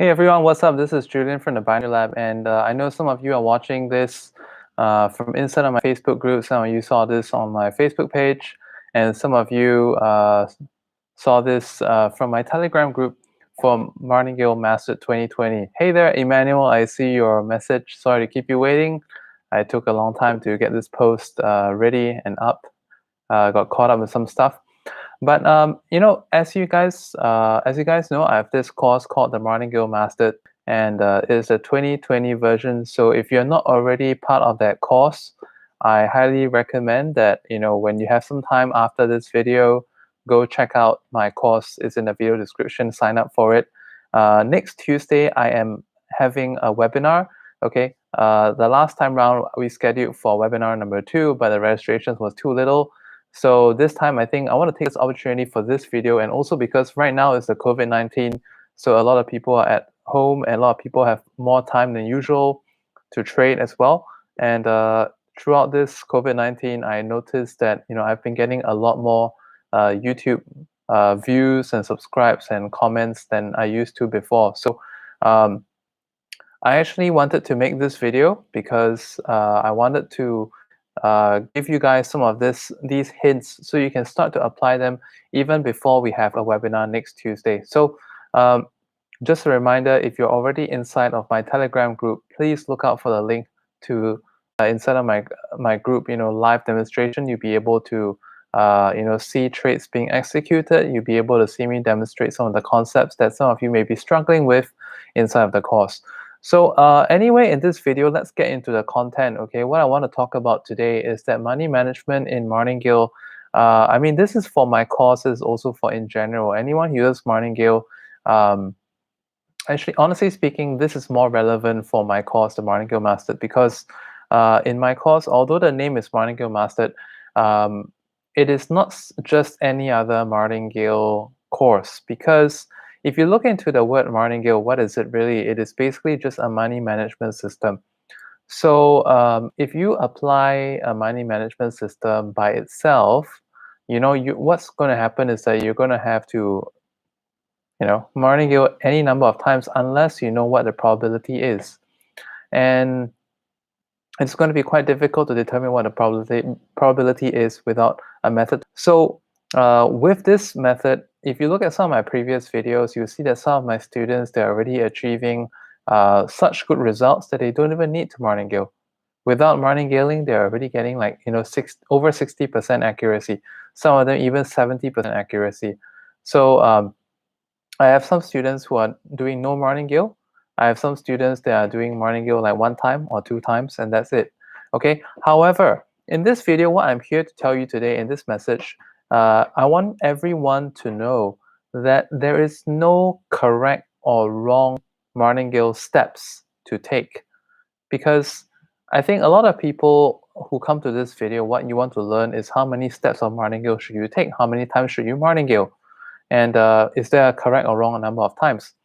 Hey everyone, what's up? This is Julian from the Binary Lab, and I know some of you are watching this from inside of my Facebook group. Some of you saw this on my Facebook page, and some of you saw this from my Telegram group for Martingale Master 2020. Hey there, Emmanuel, I see your message. Sorry to keep you waiting. I took a long time to get this post ready and up. Got caught up with some stuff. But as you guys know, I have this course called the Martingale Mastered, and it's a 2020 version. So if you're not already part of that course, I highly recommend that when you have some time after this video, go check out my course. It's in the video description. Sign up for it. Next Tuesday, I am having a webinar. Okay. The last time round we scheduled for webinar number 2, but the registrations was too little. So this time, I think I want to take this opportunity for this video, and also because right now is the COVID-19, so a lot of people are at home, and a lot of people have more time than usual to trade as well. And throughout this COVID-19, I noticed that I've been getting a lot more YouTube views and subscribes and comments than I used to before. So I actually wanted to make this video because I wanted to give you guys some of these hints so you can start to apply them even before we have a webinar next Tuesday. So just a reminder, if you're already inside of my Telegram group, please look out for the link to inside of my group, live demonstration. You'll be able to see trades being executed. You'll be able to see me demonstrate some of the concepts that some of you may be struggling with inside of the course. So anyway, in this video, let's get into the content. Okay, what I want to talk about today is that money management in Martingale. I mean, this is for my courses, also for in general. Anyone who uses Martingale, actually, honestly speaking, this is more relevant for my course, the Martingale Mastered, because in my course, although the name is Martingale Mastered, it is not just any other Martingale course, because if you look into the word Martingale, what is it really? It is basically just a money management system. So if you apply a money management system by itself, what's going to happen is that you're going to have to, Martingale any number of times unless you know what the probability is. And it's going to be quite difficult to determine what the probability is without a method. So with this method, if you look at some of my previous videos, you'll see that some of my students, they're already achieving such good results that they don't even need to martingale. Without martingaling, they're already getting like over 60% accuracy. Some of them even 70% accuracy. So I have some students who are doing no martingale. I have some students that are doing martingale like 1 time or 2 times, and that's it. Okay. However, in this video, what I'm here to tell you today in this message, I want everyone to know that there is no correct or wrong martingale steps to take, because I think a lot of people who come to this video, what you want to learn is how many steps of martingale should you take, how many times should you martingale, and is there a correct or wrong number of times.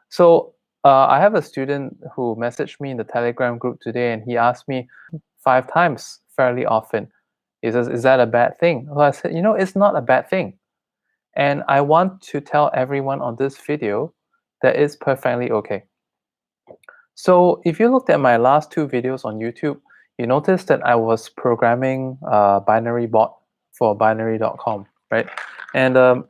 So I have a student who messaged me in the Telegram group today, and he asked me 5 times fairly often. He says, is that a bad thing? Well, I said, it's not a bad thing. And I want to tell everyone on this video that it's perfectly okay. So if you looked at my last 2 videos on YouTube, you noticed that I was programming a binary bot for binary.com, right? And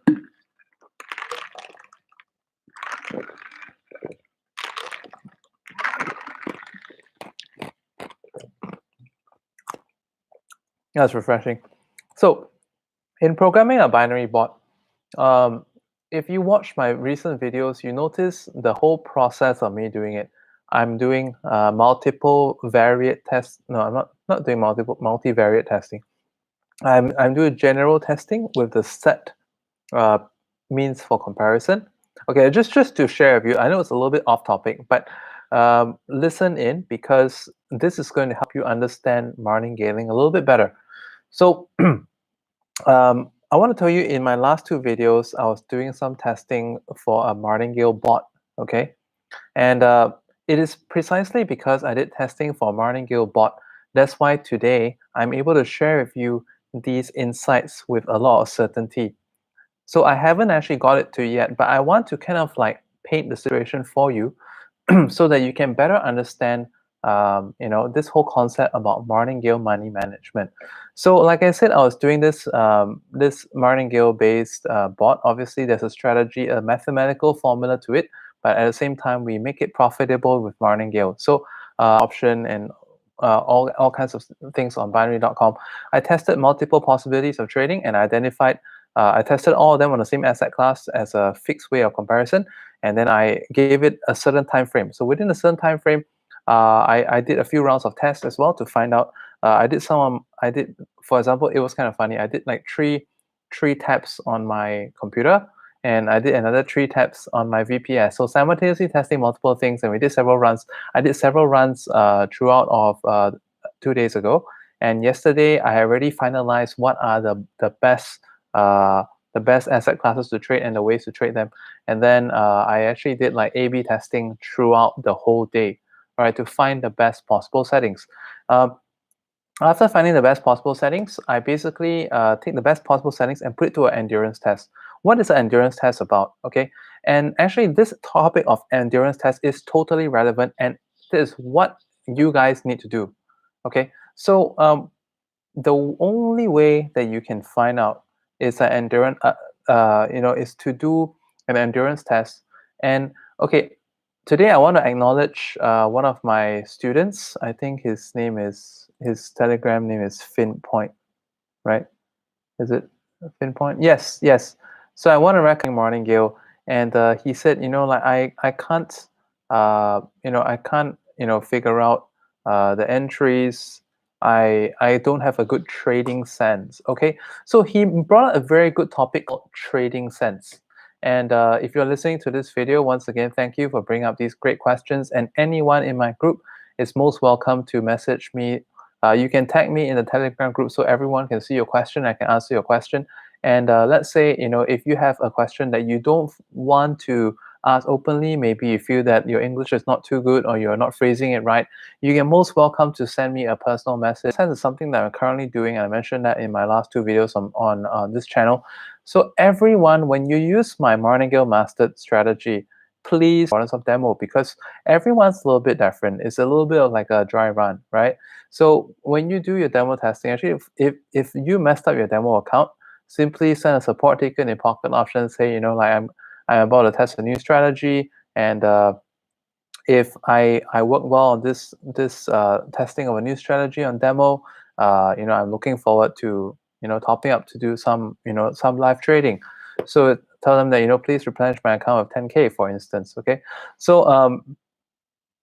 that's refreshing. So in programming a binary bot, if you watch my recent videos, you notice the whole process of me doing it. I'm doing multiple variate tests. No, I'm not doing multivariate testing. I'm doing general testing with the set means for comparison. Okay, just to share with you, I know it's a little bit off topic, but listen in, because this is going to help you understand martingaling a little bit better. So I want to tell you, in my last 2 videos, I was doing some testing for a martingale bot, okay? And it is precisely because I did testing for a martingale bot, that's why today I'm able to share with you these insights with a lot of certainty. So I haven't actually got it to yet, but I want to kind of like paint the situation for you so that you can better understand this whole concept about Martingale money management. So like I said, I was doing this Martingale based bot. Obviously there's a strategy, a mathematical formula to it, but at the same time we make it profitable with Martingale. So option and all kinds of things on binary.com. I tested multiple possibilities of trading and identified I tested all of them on the same asset class as a fixed way of comparison, and then I gave it a certain time frame. So within a certain time frame, I did a few rounds of tests as well to find out. For example, it was kind of funny. I did like three taps on my computer, and I did another 3 taps on my VPS. So simultaneously testing multiple things, and we did several runs. I did several runs throughout of 2 days ago, and yesterday I already finalized what are the best asset classes to trade and the ways to trade them. And then I actually did like A/B testing throughout the whole day, right, to find the best possible settings. After finding the best possible settings, I basically take the best possible settings and put it to an endurance test. What is an endurance test about? Okay, and actually this topic of endurance test is totally relevant, and this is what you guys need to do. Okay, so the only way that you can find out is an endurance, is to do an endurance test. And okay, today I want to acknowledge one of my students. I think his Telegram name is Finpoint, right? Is it Finpoint? Yes, yes. So I want to recommend Martingale, and he said, like I can't, I can't, figure out the entries. I don't have a good trading sense. Okay, so he brought a very good topic called trading sense. And if you're listening to this video, once again, thank you for bringing up these great questions. And anyone in my group is most welcome to message me. You can tag me in the Telegram group so everyone can see your question. I can answer your question. And let's say, if you have a question that you don't want to ask openly, maybe you feel that your English is not too good or you're not phrasing it right, you can most welcome to send me a personal message. This is something that I'm currently doing, and I mentioned that in my last 2 videos on this channel. So everyone, when you use my Martingale mastered strategy, please importance of demo, because everyone's a little bit different. It's a little bit of like a dry run, right? So when you do your demo testing, actually, if you messed up your demo account, simply send a support ticket in Pocket Option, say, like I'm about to test a new strategy, and if I work well on this testing of a new strategy on demo, I'm looking forward to topping up to do some some live trading. So tell them that please replenish my account of 10K, for instance. Okay, so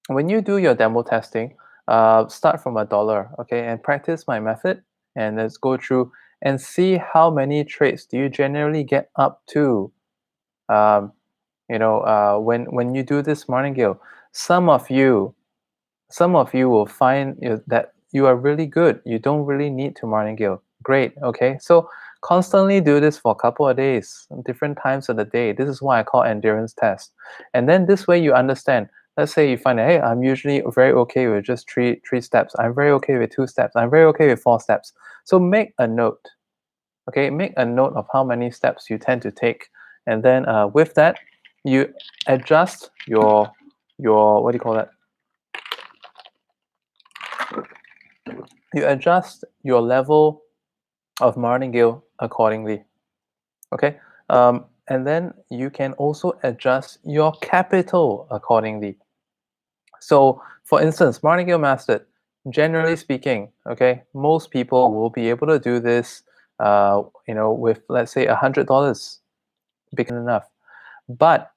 when you do your demo testing, start from $1, okay, and practice my method, and let's go through and see how many trades do you generally get up to. When you do this Martingale, some of you will find that you are really good. You don't really need to Martingale. Great, okay? So constantly do this for a couple of days, different times of the day. This is why I call endurance test. And then this way you understand. Let's say you find that, hey, I'm usually very okay with just three steps. I'm very okay with 2 steps. I'm very okay with 4 steps. So make a note, okay? Make a note of how many steps you tend to take. And then with that, you adjust your what do you call that? You adjust your level of Martingale accordingly. Okay, and then you can also adjust your capital accordingly. So, for instance, Martingale Mastered, generally speaking, okay, most people will be able to do this, with let's say $100, big enough. But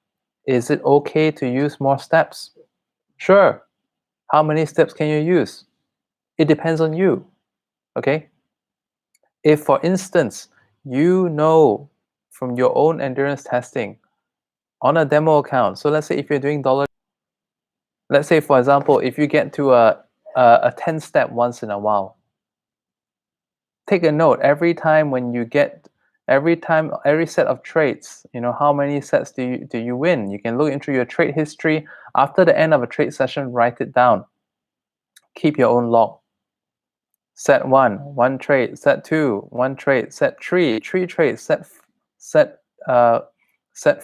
is it okay to use more steps? Sure. How many steps can you use? It depends on you. Okay. If, for instance, from your own endurance testing on a demo account, so let's say if you're doing let's say, for example, if you get to a 10 step once in a while, take a note every time when you get every set of trades, how many sets do you win. You can look into your trade history. After the end of a trade session, write it down. Keep your own log. Set 1, 1 trade. Set 2, 1 trade. Set 3, 3 trades. Set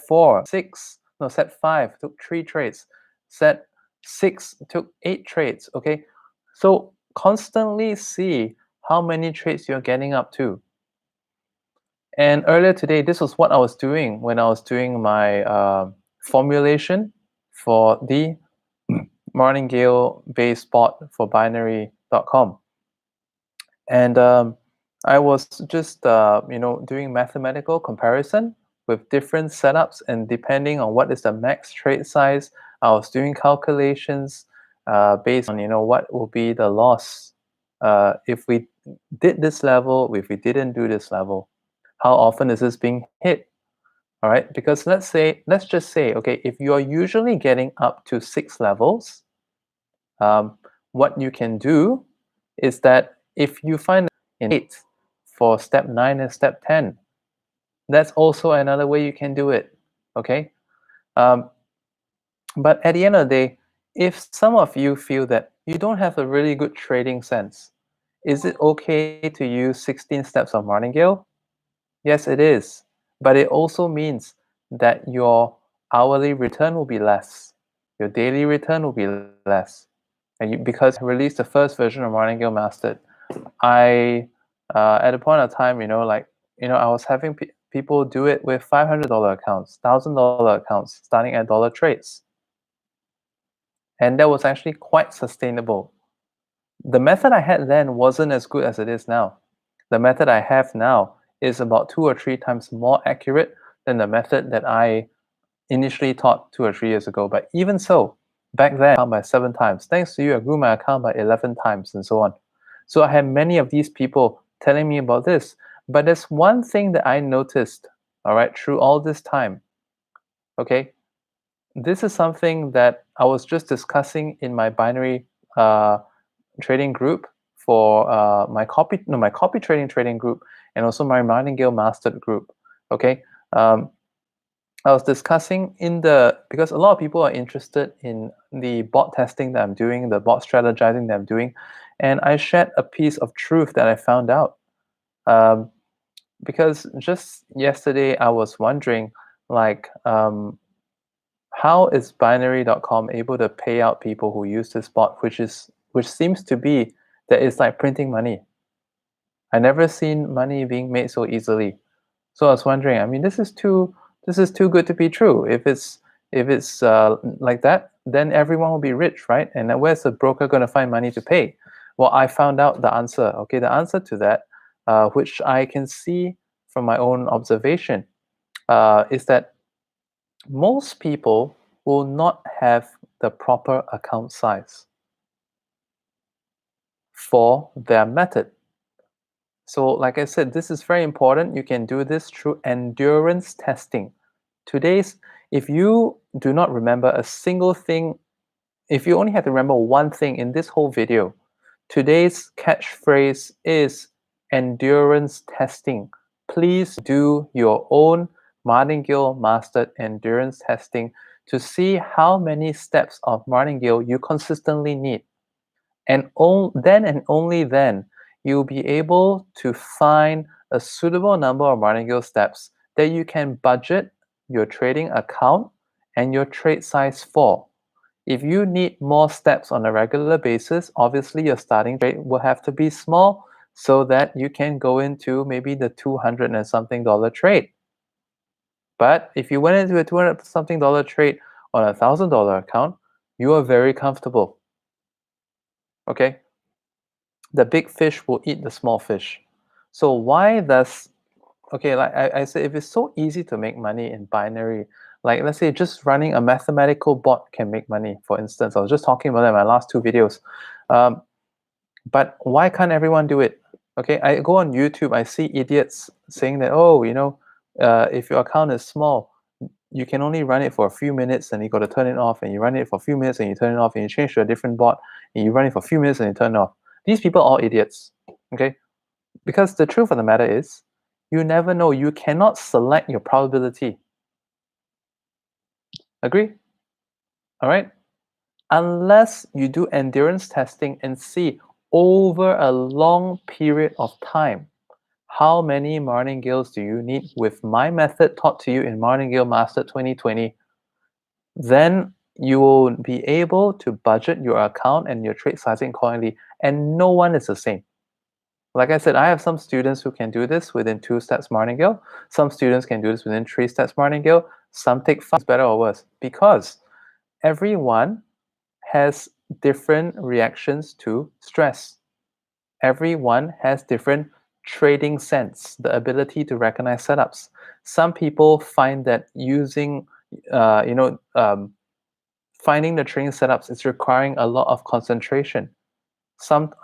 4, 6, No, set 5 took 3 trades. Set 6 took 8 trades. Okay, so constantly see how many trades you're getting up to. And earlier today, this was what I was doing when I was doing my formulation for the Martingale based bot for binary.com. And I was just doing mathematical comparison with different setups, and depending on what is the max trade size, I was doing calculations based on what will be the loss if we did this level, if we didn't do this level. How often is this being hit? All right, because let's just say, okay, if you are usually getting up to 6 levels, what you can do is that if you find in 8 for step 9 and step 10, that's also another way you can do it. Okay, um, but at the end of the day, if some of you feel that you don't have a really good trading sense, is it okay to use 16 steps of Martingale? Yes, it is. But it also means that your hourly return will be less. Your daily return will be less. And because I released the first version of Martingale Mastered, I, at a point of time, I was having people do it with $500 accounts, $1,000 accounts, starting at dollar trades. And that was actually quite sustainable. The method I had then wasn't as good as it is now. The method I have now is about 2 or 3 times more accurate than the method that I initially taught 2 or 3 years ago. But even so, back then, I grew by 7 times. Thanks to you, I grew my account by 11 times and so on. So I had many of these people telling me about this. But there's one thing that I noticed, all right, through all this time, okay? This is something that I was just discussing in my binary trading group for my copy trading group, and also my Martingale Mastered group. Okay, I was discussing because a lot of people are interested in the bot testing that I'm doing, the bot strategizing that I'm doing, and I shared a piece of truth that I found out. Because just yesterday I was wondering, like, how is binary.com able to pay out people who use this bot, which seems to be that it's like printing money. I never seen money being made so easily. So I was wondering, I mean, this is too good to be true. If it's like that, then everyone will be rich, right? And then where's the broker going to find money to pay? Well, I found out the answer. Okay, the answer to that, which I can see from my own observation, is that most people will not have the proper account size for their method. So like I said, this is very important. You can do this through endurance testing. If you do not remember a single thing, if you only have to remember one thing in this whole video, today's catchphrase is endurance testing. Please do your own Martingale Mastered endurance testing to see how many steps of Martingale you consistently need. And then and only then, you'll be able to find a suitable number of Martingale steps that you can budget your trading account and your trade size for. If you need more steps on a regular basis, obviously your starting trade will have to be small so that you can go into maybe the 200 and something dollar trade. But if you went into a 200 something dollar trade on a $1,000 account, you are very comfortable. Okay? The big fish will eat the small fish. So why does okay, like I said, if it's so easy to make money in binary, like let's say just running a mathematical bot can make money, for instance. I was just talking about that in my last 2 videos. But why can't everyone do it? Okay, I go on YouTube, I see idiots saying that, oh, if your account is small, you can only run it for a few minutes and you got to turn it off, and you run it for a few minutes and you turn it off, and you change to a different bot and you run it for a few minutes and you turn it off. These people are all idiots. Okay, because the truth of the matter is, you never know. You cannot select your probability. Agree? All right? Unless you do endurance testing and see over a long period of time how many martingales do you need with my method taught to you in Martingale Master 2020. then you will be able to budget your account and your trade sizing accordingly, and no one is the same. Like I said, I have some students who can do this within 2 steps Martingale. Some students can do this within 3 steps Martingale. Some take 5. Better or worse, because everyone has different reactions to stress. Everyone has different trading sense, the ability to recognize setups. Some people find that using, finding the trading setups is requiring a lot of concentration.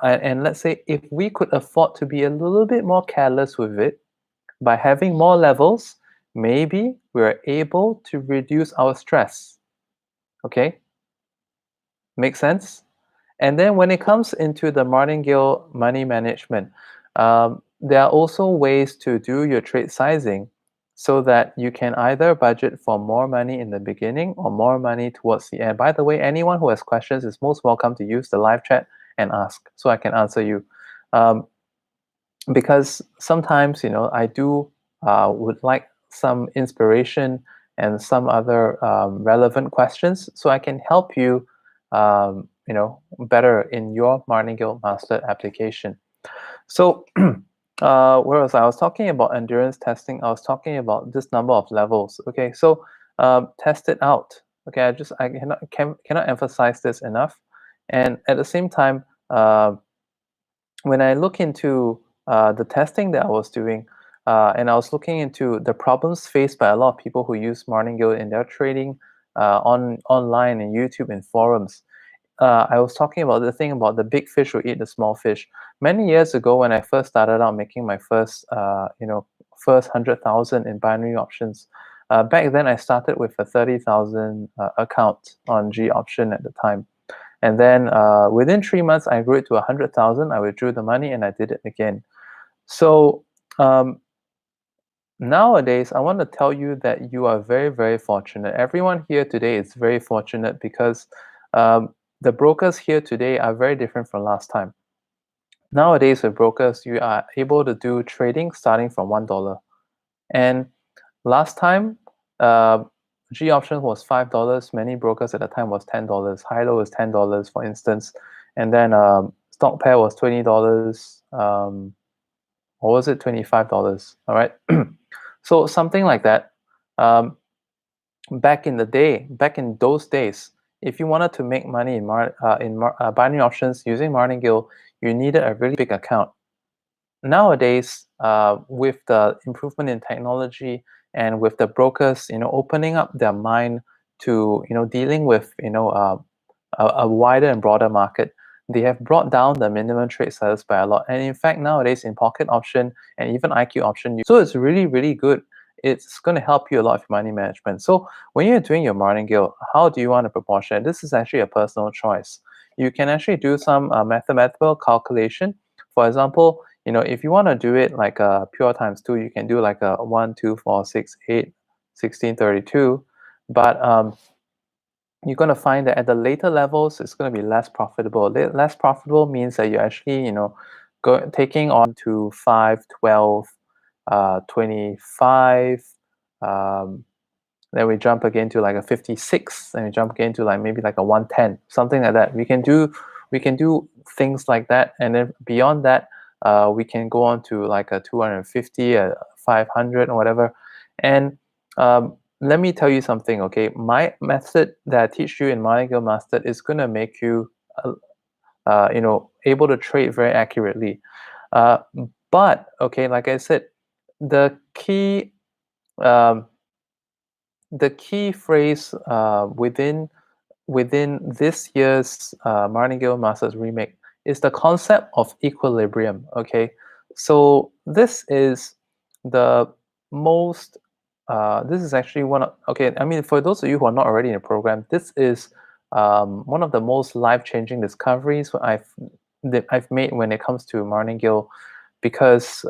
And let's say if we could afford to be a little bit more careless with it by having more levels, maybe we're able to reduce our stress. Okay, make sense? And then when it comes into the Martingale money management, there are also ways to do your trade sizing so that you can either budget for more money in the beginning or more money towards the end. By the way, anyone who has questions is most welcome to use the live chat and ask so I can answer you. Um, because sometimes, I do would like some inspiration and some other relevant questions so I can help you better in your Martingale Master application. So where was I? I was talking about endurance testing. I was talking about this number of levels. Okay, so test it out. Okay, I cannot emphasize this enough. And at the same time, when I look into the testing that I was doing, and I was looking into the problems faced by a lot of people who use Martingale in their trading online and YouTube and forums. I was talking about the thing about the big fish will eat the small fish. Many years ago, when I first started out making my first 100,000 in binary options, back then I started with a 30,000 account on G option at the time. And then within 3 months, I grew it to 100,000. I withdrew the money and I did it again. So nowadays, I want to tell you that you are very, very fortunate. Everyone here today is very fortunate because the brokers here today are very different from last time. Nowadays, with brokers, you are able to do trading starting from $1. And last time, G option was $5. Many brokers at the time was $10. High-low is $10, for instance. And then stock pair was $20. Or was it $25? All right. So something like that. Back in those days, if you wanted to make money in binary options using Martingale, you needed a really big account. Nowadays, with the improvement in technology and with the brokers, opening up their mind to, dealing with, a wider and broader market, they have brought down the minimum trade sizes by a lot. And in fact, nowadays in pocket option and even IQ option, so it's really, really good. It's going to help you a lot with money management. So when you're doing your Martingale, how do you want to proportion? This is actually a personal choice. You can actually do some mathematical calculation. For example, if you want to do it like a pure times 2, you can do like a 1, 2, 4, 6, 8, 16, 32. But you're going to find that at the later levels, it's going to be less profitable. Less profitable means that you're actually, taking on to 5, 12, 25. Then we jump again to like a 56, and we jump again to like maybe like a 110, something like that. We can do things like that, and then beyond that, we can go on to like a 250, a 500, or whatever. And let me tell you something, okay? My method that I teach you in Martingale Master is going to make you, able to trade very accurately. But okay, like I said, the key phrase within this year's Martingale Masters remake is the concept of equilibrium. Okay, so this is the most. This is actually one of. Okay, I mean, for those of you who are not already in the program, this is one of the most life-changing discoveries I've made when it comes to Martingale, because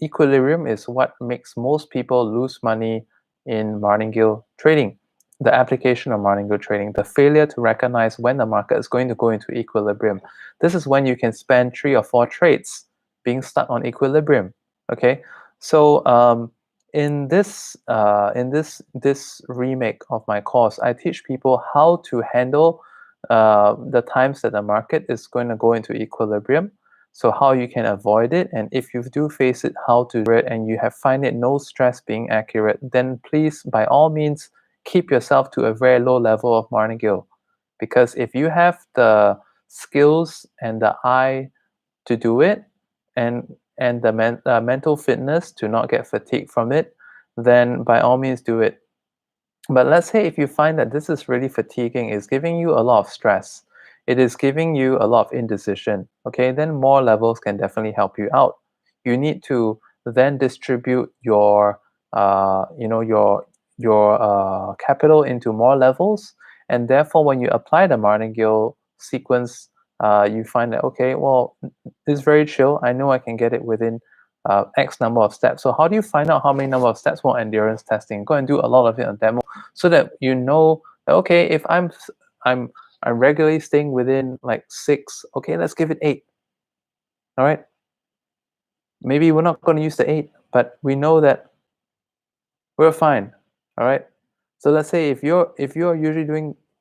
equilibrium is what makes most people lose money in Martingale trading. The application of Martingale trading, the failure to recognize when the market is going to go into equilibrium. This is when you can spend 3 or 4 trades being stuck on equilibrium. Okay, so in this remake of my course, I teach people how to handle the times that the market is going to go into equilibrium. So how you can avoid it, and if you do face it, how to do it, and you have find it no stress being accurate, then please, by all means, keep yourself to a very low level of Martingale, because if you have the skills and the eye to do it, and the mental fitness to not get fatigued from it, then by all means do it. But let's say if you find that this is really fatiguing, it's giving you a lot of stress, it is giving you a lot of indecision, okay, then more levels can definitely help you out. You need to then distribute your capital into more levels, and therefore when you apply the Martingale sequence, you find that, okay, well, it's very chill, I know I can get it within X number of steps. So how do you find out how many number of steps? Well, endurance testing. Go and do a lot of it on demo, so that you know that, okay, if I'm I'm regularly staying within like 6, okay, let's give it 8. All right, maybe we're not going to use the 8, but we know that we're fine. All right, so let's say if you're usually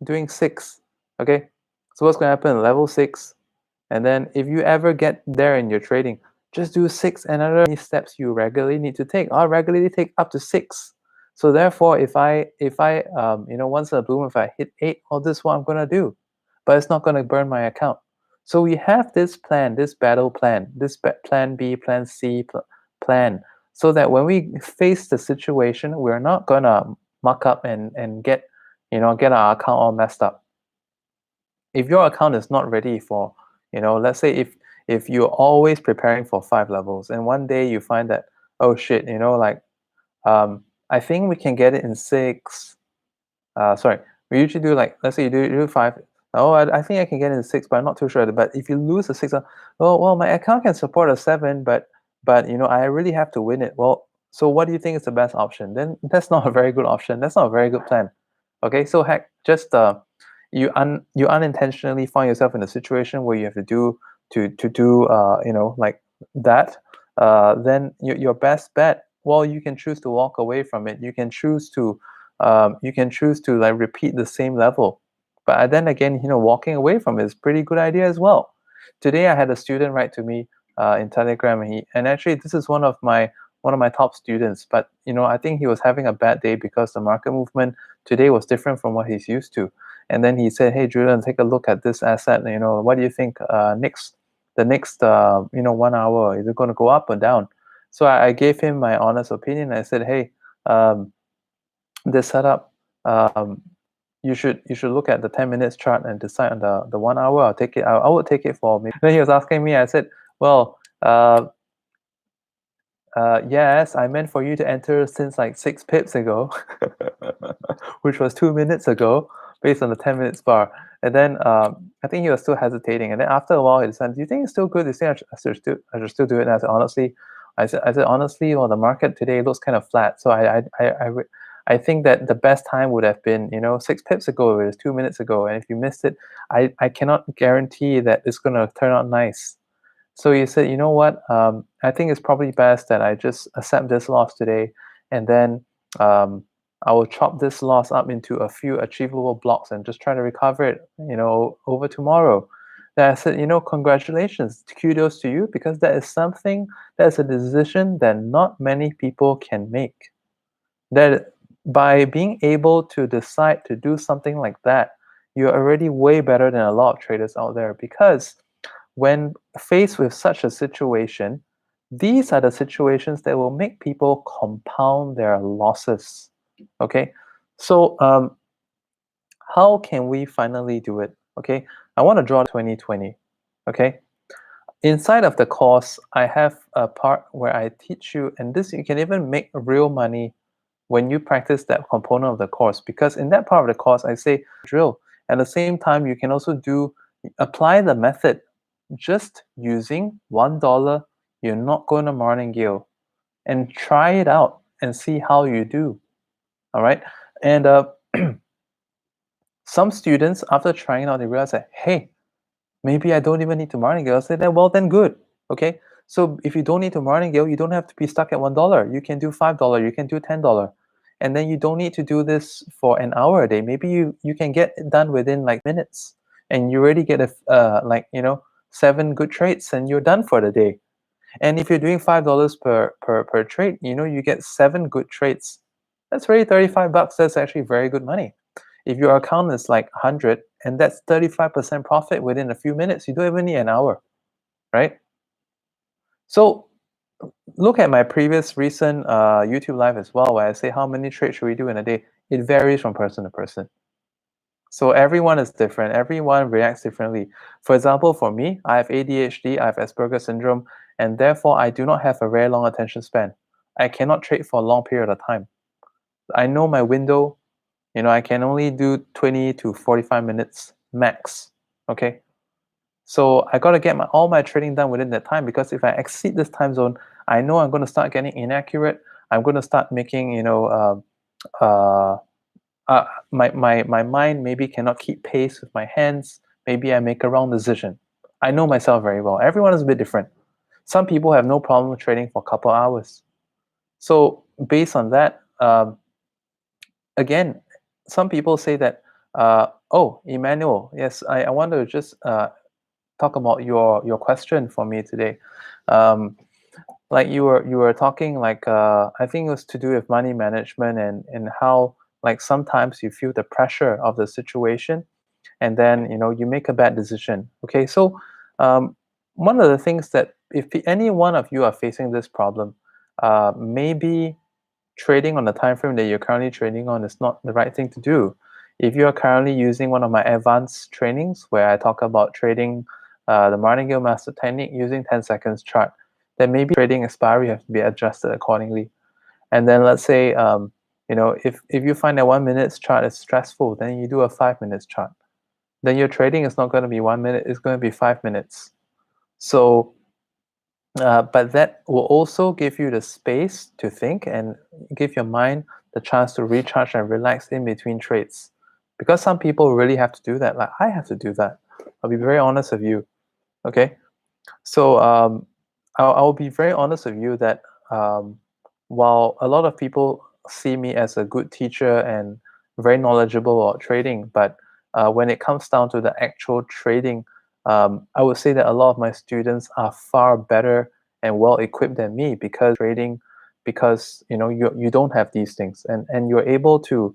doing 6, okay, so what's going to happen? Level 6. And then if you ever get there in your trading, just do 6 and another many steps you regularly need to take. I'll regularly take up to 6. So therefore, if I once in a blue moon, if I hit 8, oh, this is what I'm gonna do, but it's not gonna burn my account. So we have this plan, this battle plan, this plan B, plan C, plan, so that when we face the situation, we're not gonna muck up and get our account all messed up. If your account is not ready for, let's say if you're always preparing for 5 levels and one day you find that, oh shit, like, I think we can get it in 6. Sorry, we usually do, like, let's say you do 5. Oh, I think I can get it in 6, but I'm not too sure. But if you lose a 6, oh well, my account can support a 7, but I really have to win it. Well, so what do you think is the best option? Then that's not a very good option. That's not a very good plan. Okay, so heck, just you unintentionally find yourself in a situation where you have to do like that. Then your best bet, well, you can choose to walk away from it. You can choose to like repeat the same level, but then again, walking away from it is pretty good idea as well. Today I had a student write to me in Telegram, and actually this is one of my top students, but I think he was having a bad day because the market movement today was different from what he's used to. And then he said, hey Julian, take a look at this asset, what do you think, the next 1 hour, is it going to go up or down? So I gave him my honest opinion. I said, hey, this setup, you should look at the 10 minutes chart and decide on the 1 hour. I'll take it. I would take it for me. Then he was asking me. I said, well, yes, I meant for you to enter since like 6 pips ago, which was 2 minutes ago, based on the 10 minutes bar. And then I think he was still hesitating. And then after a while, he said, "Do you think it's still good? Do you think I should still do it?" And I said, honestly, honestly, well, the market today looks kind of flat. So I think that the best time would have been 6 pips ago. It was 2 minutes ago. And if you missed it, I cannot guarantee that it's gonna turn out nice. So he said, you know what? I think it's probably best that I just accept this loss today, and then I will chop this loss up into a few achievable blocks and just try to recover it, over tomorrow. Then I said, congratulations, kudos to you, because that is a decision that not many people can make. That by being able to decide to do something like that, you're already way better than a lot of traders out there, because when faced with such a situation, these are the situations that will make people compound their losses. Okay, so how can we finally do it? Okay, I want to draw 2020. Okay, inside of the course, I have a part where I teach you, and this you can even make real money when you practice that component of the course, because in that part of the course I say drill. At the same time, you can also apply the method just using $1. You're not going to Martingale, and try it out and see how you do. All right, and some students, after trying it out, they realize that, hey, maybe I don't even need to Martingale. I say that, well, then good. Okay, So if you don't need to martingale, you don't have to be stuck at $1. You can do $5, you can do $10. And then you don't need to do this for an hour a day. Maybe you can get it done within like minutes, and you already get a like 7 good trades, and you're done for the day. And if you're doing $5 per trade, you get 7 good trades. That's already $35. That's actually very good money. If your account is like 100, and that's 35% profit within a few minutes, you don't even need an hour, right? So look at my previous recent YouTube live as well, where I say how many trades should we do in a day. It varies from person to person. So everyone is different. Everyone reacts differently. For example, for me, I have ADHD, I have Asperger's syndrome, and therefore I do not have a very long attention span. I cannot trade for a long period of time. I know my window, I can only do 20 to 45 minutes max. Okay. So I got to get all my trading done within that time, because if I exceed this time zone, I know I'm going to start getting inaccurate. I'm going to start making, my mind maybe cannot keep pace with my hands. Maybe I make a wrong decision. I know myself very well. Everyone is a bit different. Some people have no problem trading for a couple hours. So based on that, again, some people say that, oh, Emmanuel, yes, I want to just talk about your question for me today. Like you were talking, like I think it was to do with money management, and how like sometimes you feel the pressure of the situation, and then you make a bad decision. Okay, so one of the things that if any one of you are facing this problem, maybe trading on the time frame that you're currently trading on is not the right thing to do. If you are currently using one of my advanced trainings where I talk about trading the Martingale Master Technique using 10 seconds chart, then maybe trading expiry have to be adjusted accordingly. And then let's say, if you find that 1 minute's chart is stressful, then you do a 5 minutes chart. Then your trading is not going to be 1 minute, it's going to be 5 minutes. So but that will also give you the space to think and give your mind the chance to recharge and relax in between trades. Because some people really have to do that. Like I have to do that. I'll be very honest with you. Okay. So I'll be very honest with you that while a lot of people see me as a good teacher and very knowledgeable about trading, but when it comes down to the actual trading, I would say that a lot of my students are far better and well equipped than me, because trading, because you don't have these things, and you're able to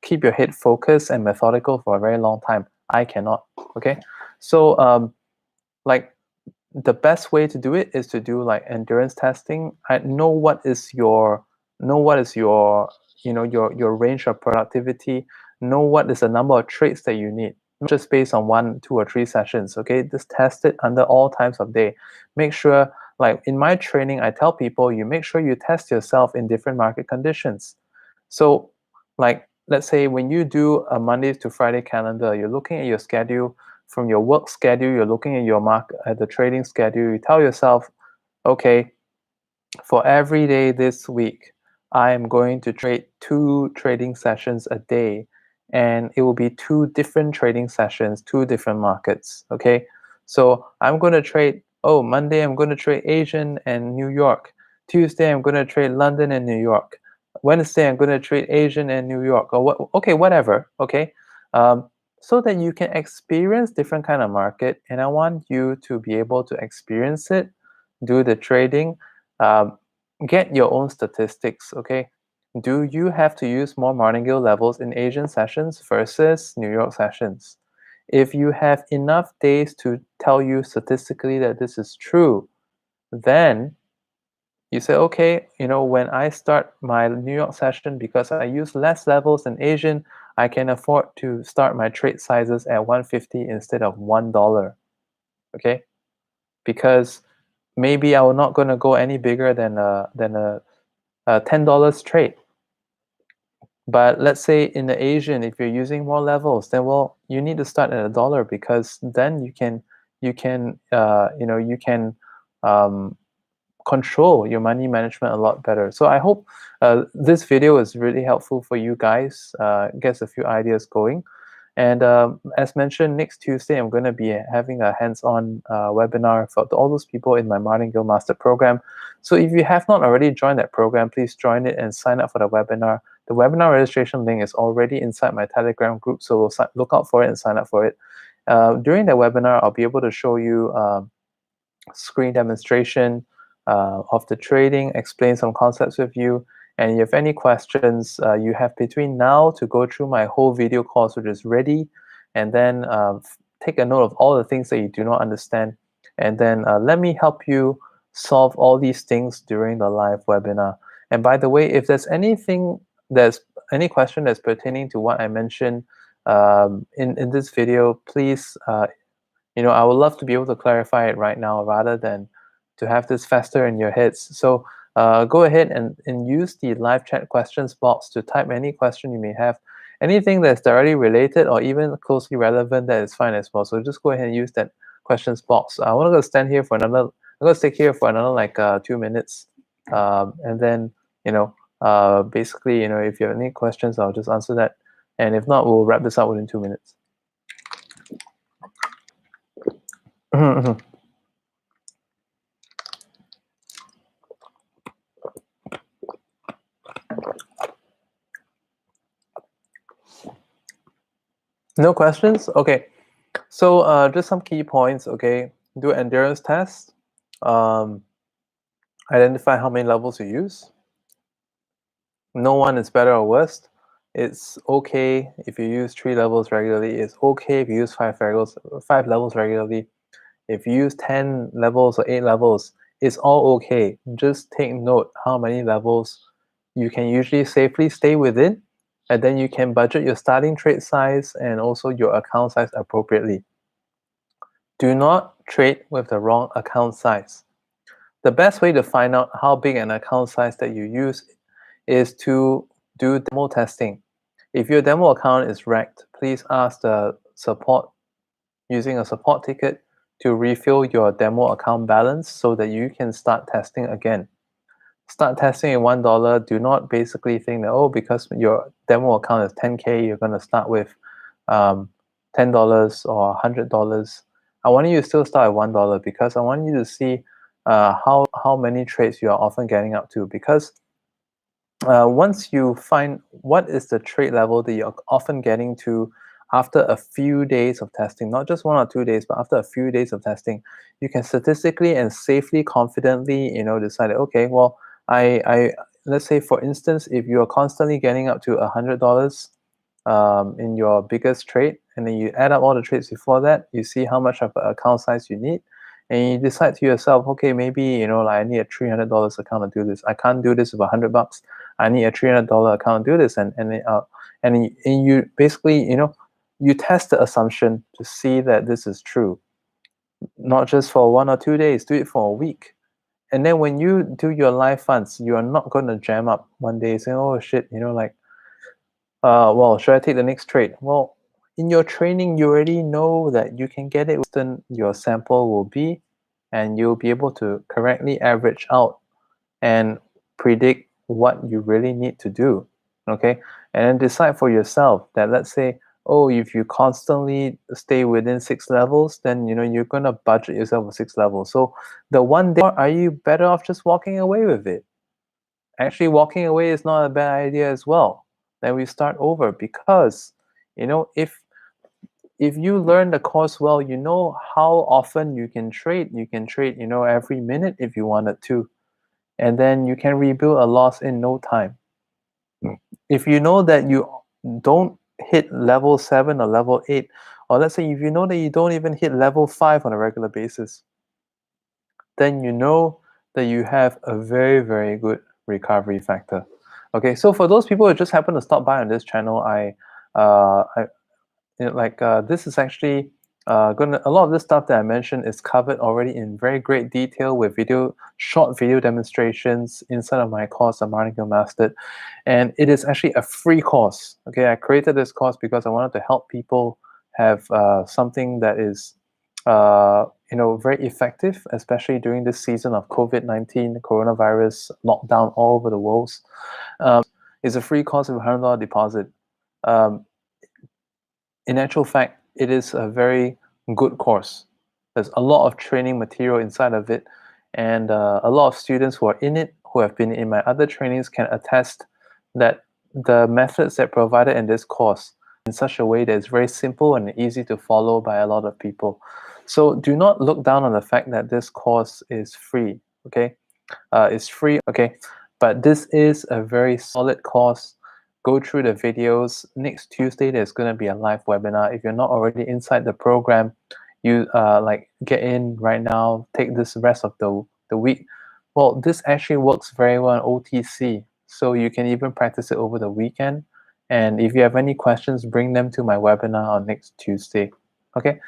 keep your head focused and methodical for a very long time. I cannot. Okay, so like the best way to do it is to do like endurance testing. I know what is your your range of productivity. Know what is the number of trades that you need, not just based on 1, 2, or 3 sessions. Okay, just test it under all times of day. Make sure, like in my training, I tell people, you make sure you test yourself in different market conditions. So like let's say when you do a Monday to Friday calendar, you're looking at your schedule. From your work schedule, you're looking at your the trading schedule. You tell yourself, okay, for every day this week, I am going to trade 2 trading sessions a day, and it will be 2 different trading sessions, 2 different markets. Okay, so I'm going to trade. Oh, Monday I'm going to trade Asian and New York. Tuesday I'm going to trade London and New York. Wednesday I'm going to trade Asian and New York, or what? Okay, whatever. Okay. So that you can experience different kind of market, and I want you to be able to experience it, do the trading, um, get your own statistics. Okay, do you have to use more martingale levels in Asian sessions versus New York sessions? If you have enough days to tell you statistically that this is true, then you say, okay, when I start my New York session, because I use less levels than Asian, I can afford to start my trade sizes at 150 instead of $1. Okay, because maybe I will not going to go any bigger than a $10 trade. But let's say in the Asian, if you're using more levels, then well, you need to start at $1, because then you can control your money management a lot better. So I hope this video is really helpful for you guys, gets a few ideas going. And as mentioned, next Tuesday, I'm going to be having a hands-on webinar for all those people in my Martingale Master Program. So if you have not already joined that program, please join it and sign up for the webinar. The webinar registration link is already inside my Telegram group, so look out for it and sign up for it. During the webinar, I'll be able to show you screen demonstration of the trading, explain some concepts with you. And if you have any questions, you have between now to go through my whole video course, which is ready, and then take a note of all the things that you do not understand. And then let me help you solve all these things during the live webinar. And by the way, if there's any question that's pertaining to what I mentioned in this video, please I would love to be able to clarify it right now rather than to have this fester in your heads. So go ahead and use the live chat questions box to type any question you may have. Anything that's directly related or even closely relevant, that is fine as well. So just go ahead and use that questions box. I want to stand here for another, I'm going to stick here for another like 2 minutes. And then, basically, if you have any questions, I'll just answer that. And if not, we'll wrap this up within 2 minutes. No questions? Okay. So just some key points, okay? Do endurance tests. Identify how many levels you use. No one is better or worse. It's okay if you use 3 levels regularly. It's okay if you use 5 levels regularly. If you use 10 levels or 8 levels, it's all okay. Just take note how many levels you can usually safely stay within, and then you can budget your starting trade size and also your account size appropriately. Do not trade with the wrong account size. The best way to find out how big an account size that you use is to do demo testing. If your demo account is wrecked, please ask the support using a support ticket to refill your demo account balance so that you can start testing again. Start testing at $1. Do not basically think that, oh, because your demo account is 10K, you're going to start with $10 or $100. I want you to still start at $1 because I want you to see how many trades you are often getting up to. Because once you find what is the trade level that you're often getting to after a few days of testing, not just 1 or 2 days, but after a few days of testing, you can statistically and safely, confidently, decide, okay, well, I let's say, for instance, if you are constantly getting up to $100 in your biggest trade, and then you add up all the trades before that, you see how much of an account size you need, and you decide to yourself, okay, maybe I need a $300 account to do this. I can't do this with $100. I need a $300 account to do this, and you basically you test the assumption to see that this is true. Not just for 1 or 2 days, do it for a week. And then when you do your live funds, you are not going to jam up one day saying, oh shit, well, should I take the next trade? Well, in your training, you already know that you can get it within your sample will be, and you'll be able to correctly average out and predict what you really need to do, okay? And then decide for yourself that, let's say, oh, if you constantly stay within 6 levels, then you're going to budget yourself with 6 levels. So the one day, are you better off just walking away with it? Actually, walking away is not a bad idea as well. Then we start over, because if you learn the course well, you know how often you can trade. You can trade every minute if you wanted to, and then you can rebuild a loss in no time. If you know that you don't hit level 7 or level 8, or let's say if you know that you don't even hit level 5 on a regular basis, then you know that you have a very, very good recovery factor. Okay, so for those people who just happen to stop by on this channel, this is actually a lot of this stuff that I mentioned is covered already in very great detail with short video demonstrations inside of my course, the Martingale Mastered, and it is actually a free course. Okay, I created this course because I wanted to help people have something that is very effective, especially during this season of COVID-19, coronavirus lockdown all over the world. It's a free course with a $100 deposit. in actual fact, it is a very good course. There's a lot of training material inside of it, and a lot of students who are in it, who have been in my other trainings, can attest that the methods that provided in this course in such a way that it's very simple and easy to follow by a lot of people. So do not look down on the fact that this course is free, okay? It's free, okay? But this is a very solid course. Go through the videos. Next Tuesday, there's going to be a live webinar. If you're not already inside the program, you get in right now, take this rest of the week. Well, this actually works very well on OTC, so you can even practice it over the weekend. And if you have any questions, bring them to my webinar on next Tuesday. Okay.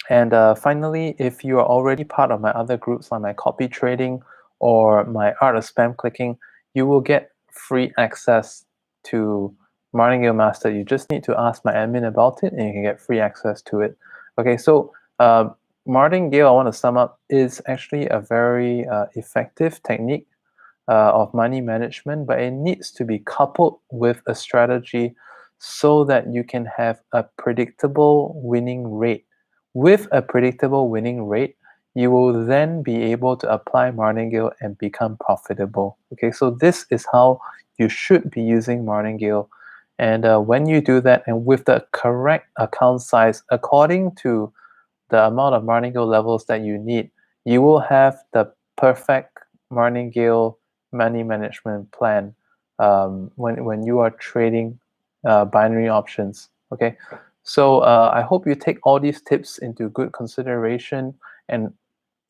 And finally, if you are already part of my other groups like my copy trading or my art of spam clicking, you will get free access to Martingale Master. You just need to ask my admin about it and you can get free access to it. Okay, so Martingale, I want to sum up, is actually a very effective technique of money management, but it needs to be coupled with a strategy so that you can have a predictable winning rate. With a predictable winning rate, you will then be able to apply Martingale and become profitable. Okay, so this is how you should be using Martingale. And when you do that, and with the correct account size according to the amount of Martingale levels that you need, you will have the perfect Martingale money management plan when you are trading binary options. Okay, so I hope you take all these tips into good consideration and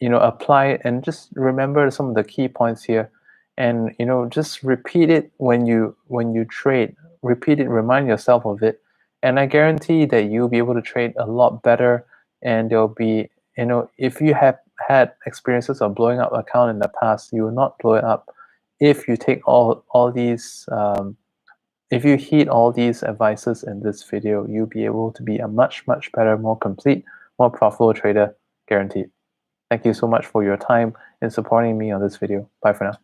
apply it, and just remember some of the key points here, and just repeat it when you trade. Repeat it, remind yourself of it, and I guarantee that you'll be able to trade a lot better. And there'll be, if you have had experiences of blowing up account in the past, you will not blow it up if you take all these if you heed all these advices in this video. You'll be able to be a much better, more complete, more profitable trader, guaranteed. Thank you so much for your time in supporting me on this video. Bye for now.